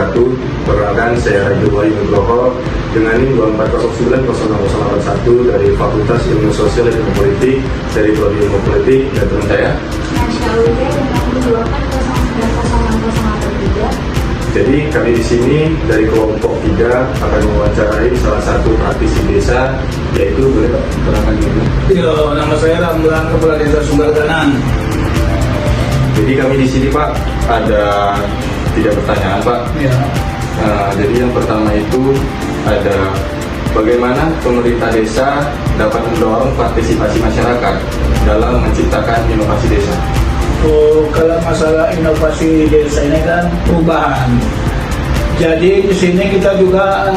wabarakatuh. Perkenalkan, saya Raja Wahyu Nugroho dengan NIM 240906081 dari Fakultas Ilmu Sosial dan Ilmu Politik dari Prodi Ilmu Politik, dan teman saya Syaulia dengan NIM 240906083. Jadi kami di sini dari kelompok 3 akan mewawancarai salah satu praktisi desa, yaitu boleh Pak terangkan dulu. Ya, nama saya Ramlan, Kepala Desa Sumber Kanan. Jadi kami di sini Pak ada 3 pertanyaan Pak. Ya. Jadi yang pertama itu ada bagaimana pemerintah desa dapat mendorong partisipasi masyarakat dalam menciptakan inovasi desa. Oh, kalau masalah inovasi desa ini kan perubahan. Jadi di sini kita juga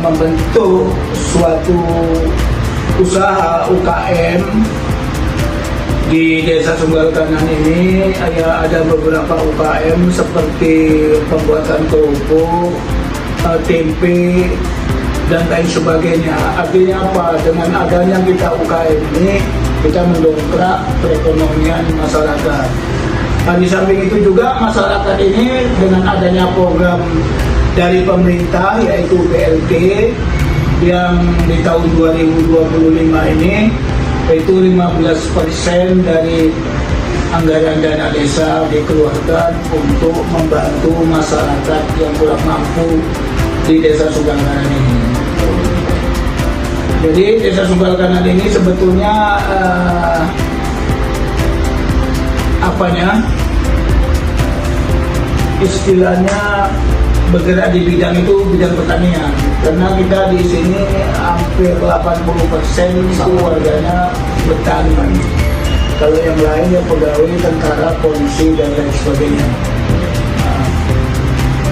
membentuk suatu usaha UKM di Desa Sumber Kanan ini. Ada beberapa UKM seperti pembuatan kerupuk, tempe, dan lain sebagainya. Artinya apa? Dengan adanya kita UKM ini, kita mendongkrak perekonomian masyarakat. Nah, di samping itu juga masyarakat ini dengan adanya program dari pemerintah yaitu BLT yang di tahun 2025 ini yaitu 15% dari anggaran dana desa dikeluarkan untuk membantu masyarakat yang kurang mampu di Desa Sumber Kanan ini. Jadi Desa Sumber Kanan ini sebetulnya istilahnya bergerak di bidang pertanian, karena kita di sini hampir 80% itu warganya bertani. Kalau yang lain ya pegawai, tentara, polisi, dan lain sebagainya.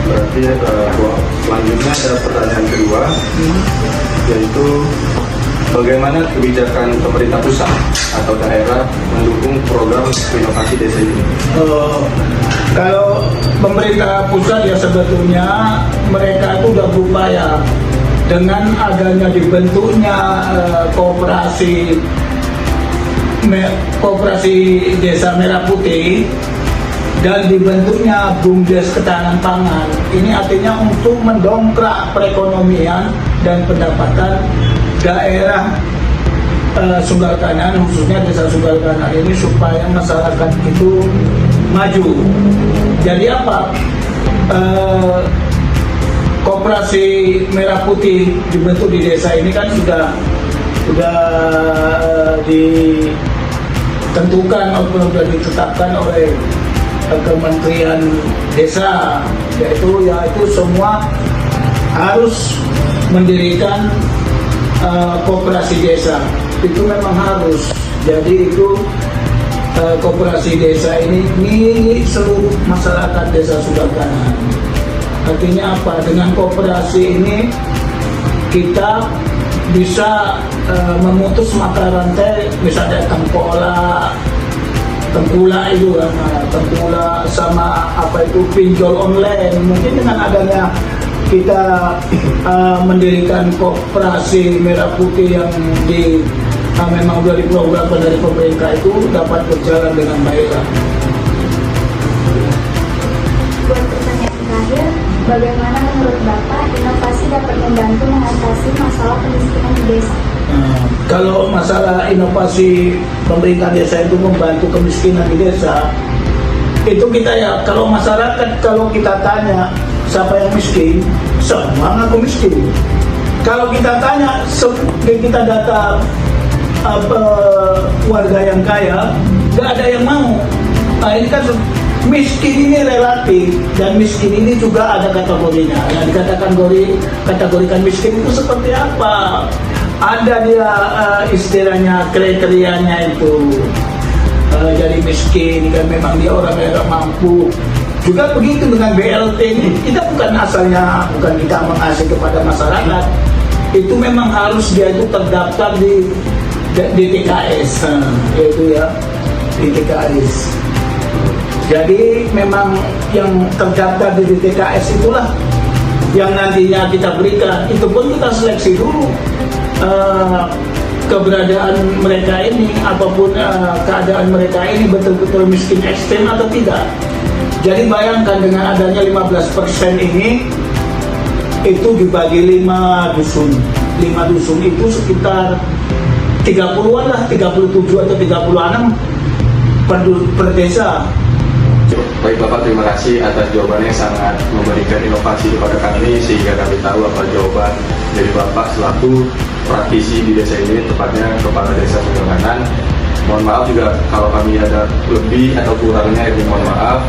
Berarti selanjutnya ada pertanyaan kedua, yaitu bagaimana kebijakan pemerintah pusat atau daerah mendukung program inovasi desa ini? Kalau pemerintah pusat ya sebetulnya mereka itu sudah berupaya dengan adanya dibentuknya koperasi Desa Merah Putih dan dibentuknya BUMDes Ketahanan Pangan. Ini artinya untuk mendongkrak perekonomian dan pendapatan daerah Sumber Kanan, khususnya Desa Sumber Kanan ini, supaya masyarakat itu maju. Jadi apa? Koperasi Merah Putih dibentuk di desa ini kan sudah ditentukan atau sudah ditetapkan oleh Kementerian Desa, yaitu semua harus mendirikan koperasi desa. Itu memang harus. Jadi itu koperasi desa ini milik seluruh masyarakat Desa Sumber Kanan. Artinya apa? Dengan koperasi ini kita bisa memutus mata rantai, misalnya tengkulak itu kan, tengkulak sama pinjol online. Mungkin dengan adanya kita mendirikan koperasi Merah Putih yang memang sudah diprogramkan dari pemerintah, itu dapat berjalan dengan baik. Buat pertanyaan terakhir, bagaimana menurut Bapak inovasi dapat membantu mengatasi masalah kemiskinan di desa? Kalau masalah inovasi pemerintah desa itu membantu kemiskinan di desa, itu kita ya, kalau masyarakat, kalau kita tanya siapa yang miskin, semua ngaku miskin. Kalau kita tanya, kita data warga yang kaya, nggak ada yang mau. Nah, ini kan miskin ini relatif, dan miskin ini juga ada kategorinya. Yang kategorikan miskin itu seperti apa? Ada dia istilahnya, kriterianya itu. Jadi miskin kan memang dia orang yang mampu. Juga begitu dengan BLT ini, kita bukan kita mengasih kepada masyarakat. Itu memang harus dia itu terdaftar di TKS, yaitu ya di TKS. Jadi memang yang terdaftar di TKS itulah yang nantinya kita berikan. Itu pun kita seleksi dulu keberadaan mereka ini, apapun keadaan mereka ini, betul-betul miskin ekstrem atau tidak. Jadi bayangkan dengan adanya 15% ini, itu dibagi 5 dusun. 5 dusun itu sekitar 30-an lah, 37 atau 36 per desa. Baik Bapak, terima kasih atas jawabannya yang sangat memberikan inovasi kepada kami sehingga kami tahu apa jawaban dari Bapak selaku praktisi di desa ini, tepatnya Kepala Desa Sunggangan. Mohon maaf juga kalau kami ada lebih atau kurangnya, itu mohon maaf.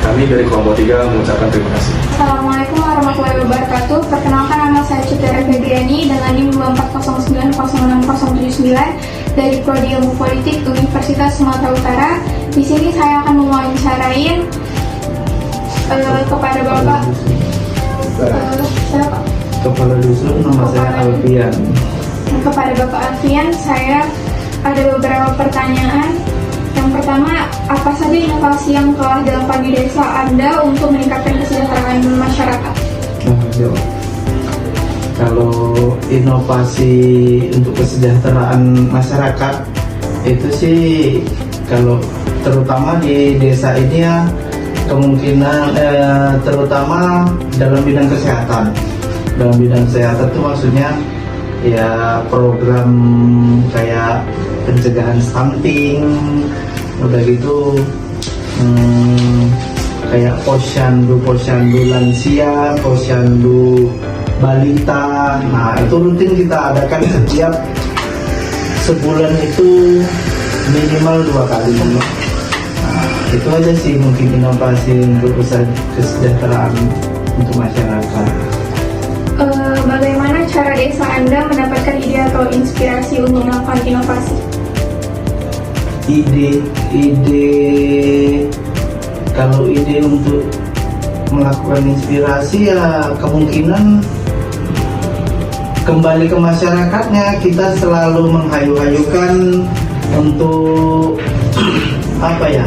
Kami dari kelompok 3 mengucapkan terima kasih. Assalamualaikum warahmatullahi wabarakatuh. Perkenalkan, nama saya Cutera Febriani dengan NIM 24090679 dari Prodi Ilmu Politik Universitas Sumatera Utara. Di sini saya akan mewawancarain kepada Bapak siapa? Kepala Dusun, nama saya Alfian. Kepada Bapak Alfian, saya ada beberapa pertanyaan. Yang pertama, apa saja inovasi yang telah dilakukan di desa Anda untuk meningkatkan kesejahteraan masyarakat? Kalau inovasi untuk kesejahteraan masyarakat itu sih, kalau terutama di desa ini ya, kemungkinan terutama dalam bidang kesehatan. Dalam bidang kesehatan itu maksudnya ya program kayak pencegahan stunting, udah gitu kayak posyandu lansia, posyandu balita. Nah itu rutin kita adakan setiap sebulan itu minimal 2 kali. Nah itu aja sih mungkin inovasi untuk kesejahteraan untuk masyarakat. Bagaimana cara desa Anda mendapatkan ide atau inspirasi untuk melakukan inovasi? Kalau ide untuk melakukan inspirasi ya kemungkinan kembali ke masyarakatnya. Kita selalu menghayu-hayukan untuk apa ya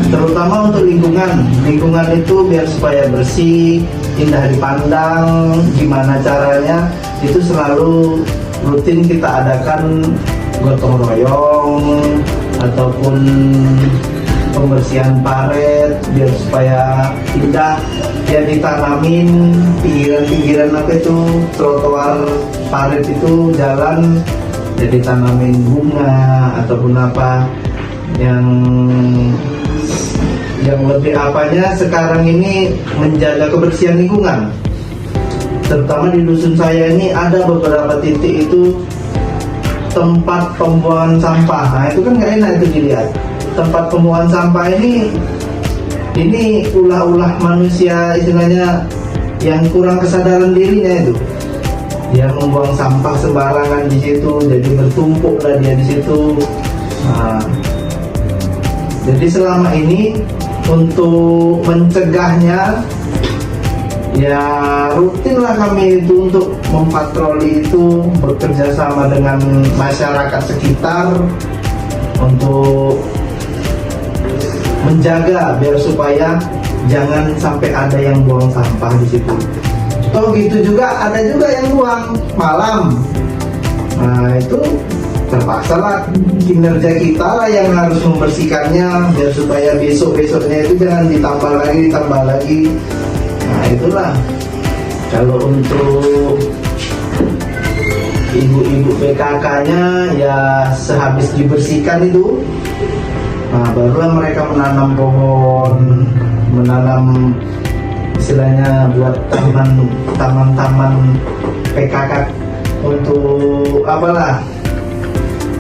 terutama untuk lingkungan itu biar supaya bersih, indah dipandang. Gimana caranya itu selalu rutin kita adakan gotong royong ataupun pembersihan paret biar supaya indah. Ya ditanamin pinggiran apa itu trotoar paret itu jalan, jadi tanamin bunga ataupun apa yang lebih apanya sekarang ini menjaga kebersihan lingkungan. Terutama di dusun saya ini ada beberapa titik itu tempat pembuangan sampah. Nah itu kan nggak enak itu dilihat. Tempat pembuangan sampah ini ulah-ulah manusia istilahnya yang kurang kesadaran dirinya itu. Dia membuang sampah sembarangan di situ, jadi bertumpuk lah dia di situ. Nah, jadi selama ini untuk mencegahnya ya rutinlah kami itu untuk mempatroli itu, bekerja sama dengan masyarakat sekitar untuk menjaga biar supaya jangan sampai ada yang buang sampah di situ. Toh gitu juga ada juga yang buang malam. Nah itu terpaksa lah kinerja kita lah yang harus membersihkannya biar supaya besoknya itu jangan ditambah lagi. Nah itulah kalau untuk ibu-ibu PKK-nya ya sehabis dibersihkan itu, nah barulah mereka menanam pohon, menanam istilahnya buat taman-taman PKK untuk apalah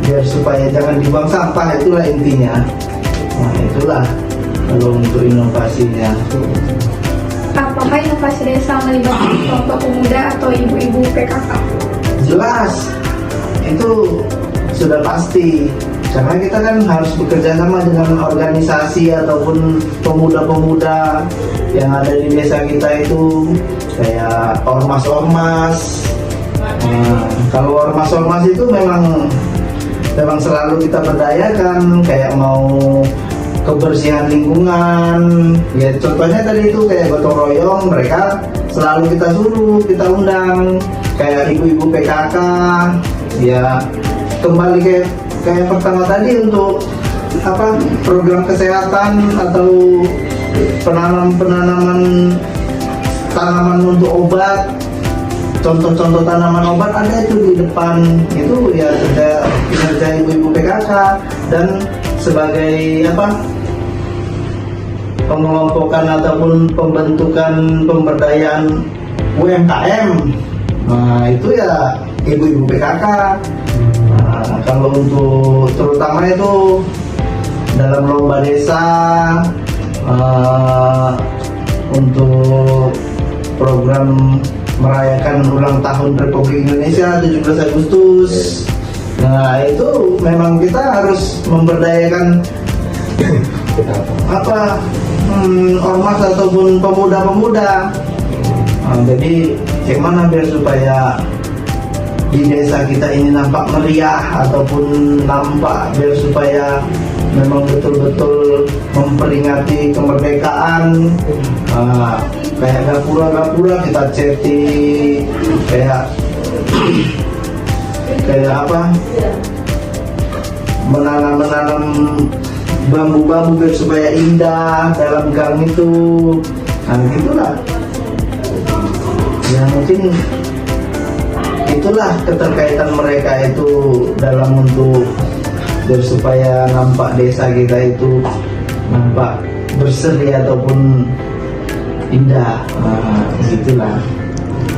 biar supaya jangan dibuang sampah, itulah intinya. Nah itulah kalau untuk inovasinya. Apakah inovasi desa melibatkan kelompok pemuda atau ibu-ibu PKK? Jelas, itu sudah pasti. Karena kita kan harus bekerja sama dengan organisasi ataupun pemuda-pemuda yang ada di desa kita itu, kayak ormas-ormas. Nah, kalau ormas-ormas itu memang selalu kita berdayakan, kayak mau kebersihan lingkungan. Ya contohnya tadi itu kayak gotong royong, mereka selalu kita undang, kayak ibu-ibu PKK. Ya kembali kayak pertama tadi untuk program kesehatan atau penanaman tanaman untuk obat, contoh-contoh tanaman obat ada itu di depan itu ya, sudah kinerja ibu-ibu PKK. Dan sebagai pengelompokan ataupun pembentukan pemberdayaan UMKM, nah itu ya ibu-ibu PKK. Nah, kalau untuk terutama itu dalam lomba desa, untuk program merayakan ulang tahun Republik Indonesia 17 Agustus. Nah itu memang kita harus memberdayakan ormas ataupun pemuda-pemuda. Nah, jadi gimana biar supaya di desa kita ini nampak meriah ataupun nampak biar supaya memang betul-betul memperingati kemerdekaan. Kayak gapura-gapura kita ceti, kayak menanam bambu-bambu biar supaya indah dalam gang itu. Nah gitulah ya, mungkin itulah keterkaitan mereka itu dalam untuk biar supaya nampak desa kita itu nampak berseri ataupun indah. Gitulah.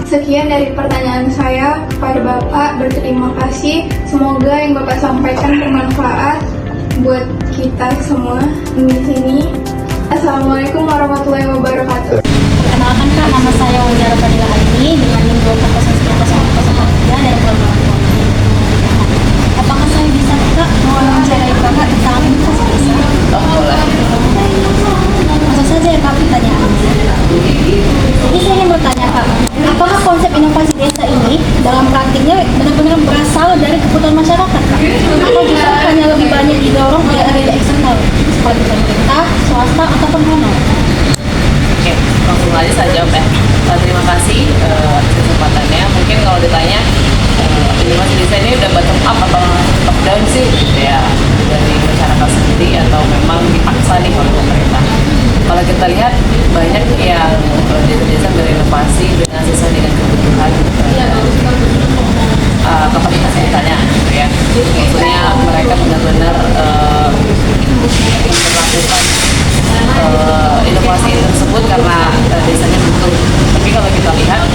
Sekian dari pertanyaan saya kepada Bapak, berterima kasih. Semoga yang Bapak sampaikan bermanfaat buat kita semua di sini. Assalamualaikum warahmatullahi wabarakatuh. Perkenalkan Kak, nama saya Wajara Fadila Aini dengan NIM 2401003 dari Kelompok. Apakah saya bisa Kak mewawancarai Kakak tentang administrasi desa? Boleh. Langsung saja ya Kak pertanyaannya. Jadi saya ingin bertanya Kak, apakah konsep inovasi desa ini dalam praktiknya benar-benar berasal dari kebutuhan masyarakat Kak? Atau justru hanya lebih banyak didorong oleh agenda eksternal seperti pemerintah, swasta, ataupun honor? Oke, langsung aja saya jawab ya. Terima kasih atas kesempatannya. Mungkin kalau ditanya inovasi desa ini udah bottom up atau top down sih, gitu ya, dari masyarakat sendiri atau memang dipaksa nih oleh pemerintah. Kalau kita lihat banyak yang desa-desa berinovasi dengan sesuai dengan kebutuhan kapasitas yang ditanya, gitu ya. Maksudnya mereka benar-benar memperlakukan inovasi tersebut karena desanya butuh. Tapi kalau kita lihat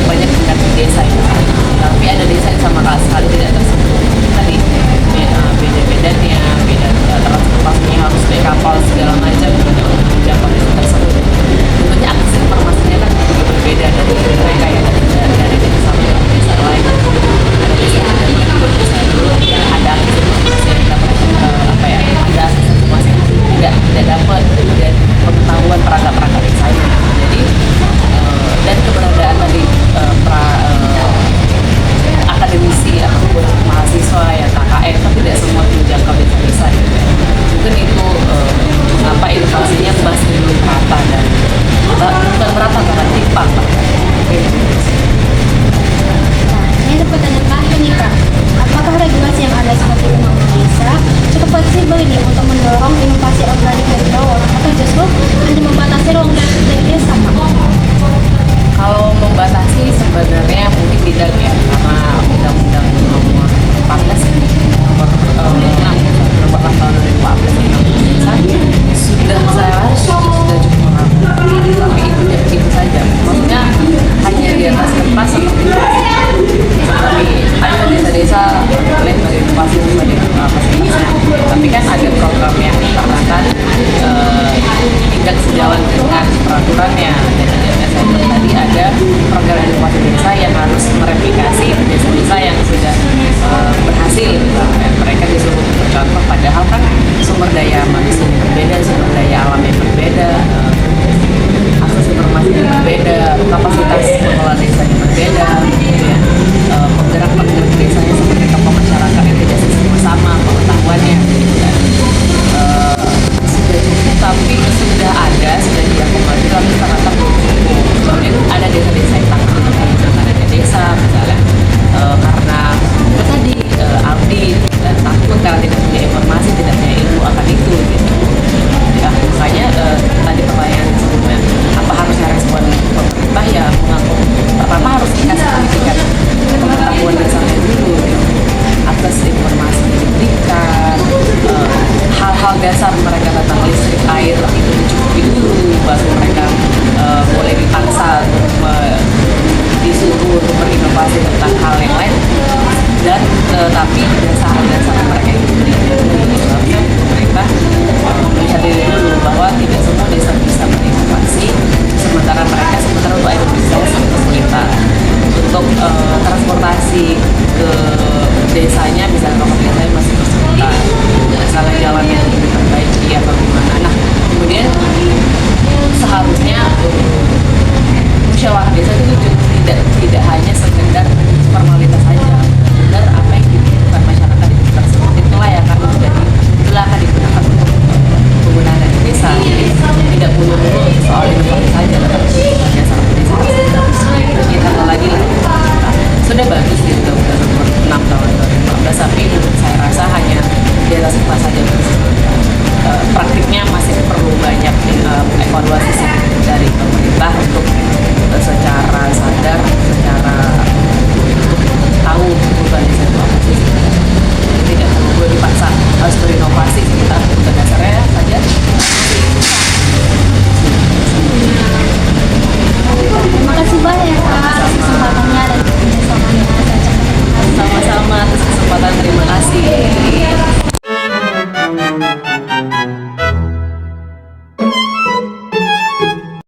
banyak tingkat di desa itu kan. Tapi ada desa yang sama sekali tidak tersentuh tadi beda-bedanya, beda transportasinya harus naik kapal segala macam untuk menjangkau desa tersebut. Tentunya akses informasinya kan juga berbeda dari mereka yang dari desa satu ke desa lain. Ada desa yang ada desa dulu ada akses informasi yang dapat ada akses informasi yang tidak dapat dan pengetahuan perangkat desanya. Jadi dan keberadaan tadi akademisi ataupun mahasiswa yang KKN kan tidak semua menjangkau desa-desa gitu ya. Mungkin itu mengapa inovasinya masih belum merata dan bukan merata bahkan timpang bahkan. Nah, ini ada pertanyaan terakhir nih Kak. Apakah regulasi yang ada seperti undang-undang desa cukup fleksibel ini untuk mendorong inovasi organik dari bawah atau justru hanya membatasi ruang dari desa Kak? Kalau membatasi sebenarnya mungkin tidak ya, karena undang-undang nomor 14 nomor 6 tahun 2014 sudah saya rasa sudah cukup mengatur, tapi itu saja. Maksudnya hanya di atas kertas seperti itu. Tapi ada desa-desa boleh berinovasi sebagai fasilitasnya, tapi kan ada program yang ditawarkan tidak sejalan dengan peraturannya. Dan tadi ada program inovasi desa yang harus mereplikasi desa-desa yang sudah berhasil. Mereka disuruh bercontoh, padahal kan sumber daya manusianya berbeda, sumber daya alamnya berbeda, akses informasinya berbeda, kapasitas pengelola desanya berbeda, gitu ya. Penggerak-penggerak desanya seperti tokoh masyarakat yang tidak sama pengetahuannya, gitu kan. Sudah cukup, tapi sudah diakomodasi, tapi ternyata belum cukup. Soalnya ada desa-desa yang takut dengan ada desa misalnya karena itu tadi audit dan takut karena tidak punya informasi, tidak punya ilmu akan itu gitu. Ya, makanya tadi pertanyaan sebelumnya apa harusnya respon pemerintah, ya mengaku pertama harus dikasih pendidikan pengetahuan dasarnya dulu gitu. Akses informasi diberikan, hal-hal dasar mereka tentang listrik, air itu dicukupi dulu, baru mereka boleh dipaksa untuk disuruh untuk berinovasi tentang hal yang lain. Dan tapi dasar-dasar mereka itu harusnya pemerintah melihat diri dulu bahwa tidak semua desa bisa berinovasi, sementara untuk air bisa sangat kesulitan untuk transportasi